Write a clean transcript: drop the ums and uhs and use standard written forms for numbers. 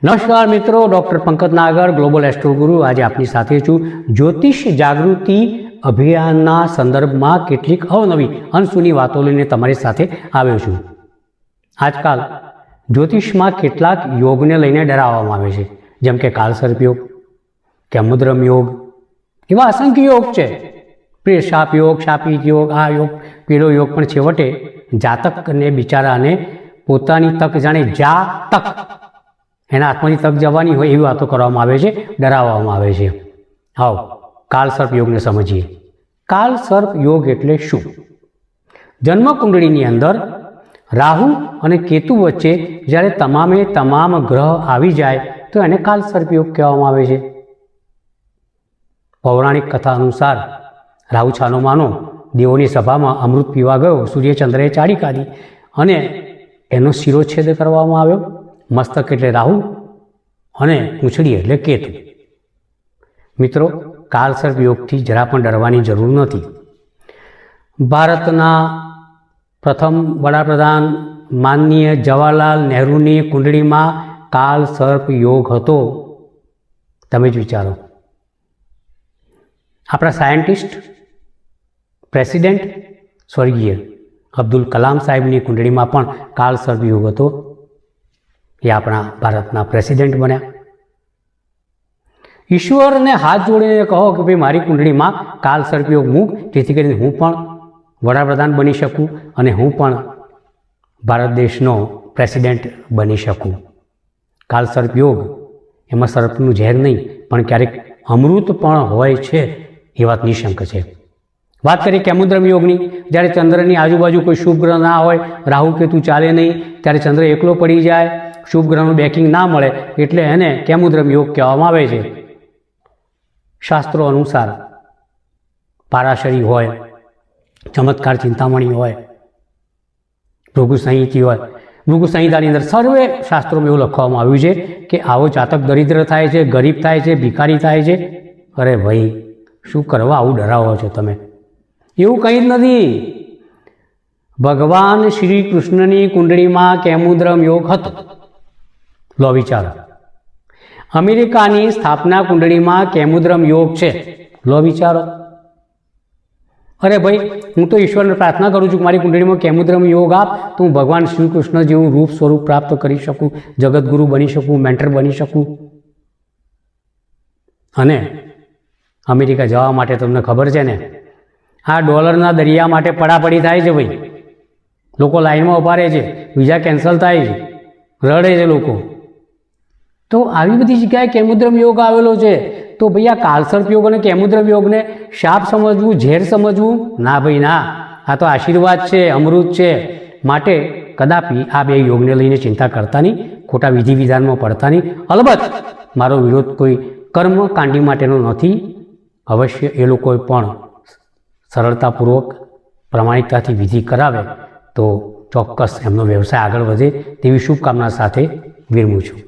નમસ્કાર મિત્રો, ડૉક્ટર પંકજ નાગર, global astro ગુરુ. આજે આપની સાથે છું. જ્યોતિષ જાગૃતિ અભિયાનના સંદર્ભમાં કેટલીક અવનવી અનસુની વાતો લઈને તમારી સાથે આવ્યો છું. આજકાલ જ્યોતિષમાં કેટલાક યોગને લઈને ડરાવવામાં આવે છે, જેમ કે કાળસર્પ યોગ, કેમુદ્રમ યોગ, એવા અસંખ્ય યોગ છે. શાપ યોગ, શાપિત યોગ, આ યોગ, પેલો યોગ. પણ છેવટે જાતકને બિચારાને પોતાની તક જાણે તક એના હાથમાંથી તક જવાની હોય એવી વાતો કરવામાં આવે છે, ડરાવવામાં આવે છે. આવો કાળસર્પ યોગને સમજીએ. કાળસર્પ યોગ એટલે શું? જન્મ કુંડળીની અંદર રાહુ અને કેતુ વચ્ચે જ્યારે તમામ ગ્રહ આવી જાય તો એને કાળસર્પ યોગ કહેવામાં આવે છે. પૌરાણિક કથા અનુસાર રાહુ છાનો માનો દેવોની સભામાં અમૃત પીવા ગયો, સૂર્યચંદ્રએ ચાડી કાઢી અને એનો શિરોચ્છેદ કરવામાં આવ્યો. મસ્તક એટલે રાહુ અને પૂંછડી એટલે કેતુ. મિત્રો, કાળસર્પ યોગથી જરા પણ ડરવાની જરૂર નથી. ભારતના પ્રથમ વડાપ્રધાન માનનીય જવાહરલાલ નહેરુની કુંડળીમાં કાળસર્પ યોગ હતો. તમે જ વિચારો. આપણા સાયન્ટિસ્ટ, પ્રેસિડેન્ટ સ્વર્ગીય અબ્દુલ કલામ સાહેબની કુંડળીમાં પણ કાળસર્પ યોગ હતો. એ આપણા ભારતના પ્રેસિડેન્ટ બન્યા. ઈશ્વરને હાથ જોડીને કહો કે ભાઈ મારી કુંડળીમાં કાળસર્પ યોગ મૂક, જેથી કરીને હું પણ વડાપ્રધાન બની શકું અને હું પણ ભારત દેશનો પ્રેસિડેન્ટ બની શકું. કાળસર્પ યોગ એમાં સર્પનું ઝેર નહીં પણ ક્યારેક અમૃત પણ હોય છે, એ વાત નિશંક છે. વાત કરીએ કેમુદ્રમ યોગની. જ્યારે ચંદ્રની આજુબાજુ કોઈ શુભ ગ્રહ ના હોય, રાહુ કેતુ ચાલે નહીં, ત્યારે ચંદ્ર એકલો પડી જાય, શુભ ગ્રહનું બેકિંગ ના મળે, એટલે એને કેમુદ્રમ યોગ કહેવામાં આવે છે. શાસ્ત્રો અનુસાર પારાશરી હોય, ચમત્કાર ચિંતામણી હોય, ભૃગુ સંહિતા હોય. ભૃગુ સંહિતાની અંદર સર્વે શાસ્ત્રોમાં એવું લખવામાં આવ્યું છે કે આવો જાતક દરિદ્ર થાય છે, ગરીબ થાય છે, ભિખારી થાય છે. અરે ભાઈ, શું કરવા આવું ડરાવો છો તમે? એવું કંઈ જ નથી. ભગવાન શ્રી કૃષ્ણની કુંડળીમાં કેમુદ્રમ યોગ હતો. લો વિચારો. અમેરિકાની સ્થાપના કુંડળીમાં કેમુદ્રમ યોગ છે. લો વિચારો. અરે ભાઈ, હું તો ઈશ્વરને પ્રાર્થના કરું છું કે મારી કુંડળીમાં કેમુદ્રમ યોગ આપ, તો હું ભગવાન શ્રી કૃષ્ણ જેવું રૂપ સ્વરૂપ પ્રાપ્ત કરી શકું, જગતગુરુ બની શકું, મેન્ટર બની શકું. અને અમેરિકા જવા માટે તમને ખબર છે ને, આ ડોલરના દરિયા માટે પડાપડી થાય છે ભાઈ. લોકો લાઈનમાં ઊભા રહે છે, વિઝા કેન્સલ થાય છે, રડે છે લોકો. તો આવી બધી જગ્યાએ કેમુદ્રમ યોગ આવેલો છે. તો ભાઈ આ કાળસર્પ યોગ અને કેમુદ્રમ યોગને શાપ સમજવું, ઝેર સમજવું? ના ભાઈ ના, આ તો આશીર્વાદ છે, અમૃત છે. માટે કદાપી આ બે યોગને લઈને ચિંતા કરતા નહીં, ખોટા વિધિ વિધાનમાં પડતા નહીં. અલબત્ત મારો વિરોધ કોઈ કર્મકાંડી માટેનો નથી. અવશ્ય એ લોકોએ પણ સરળતાપૂર્વક પ્રામાણિકતાથી વિધિ કરાવે તો ચોક્કસ એમનો વ્યવસાય આગળ વધે તેવી શુભકામના સાથે વિરમું છું.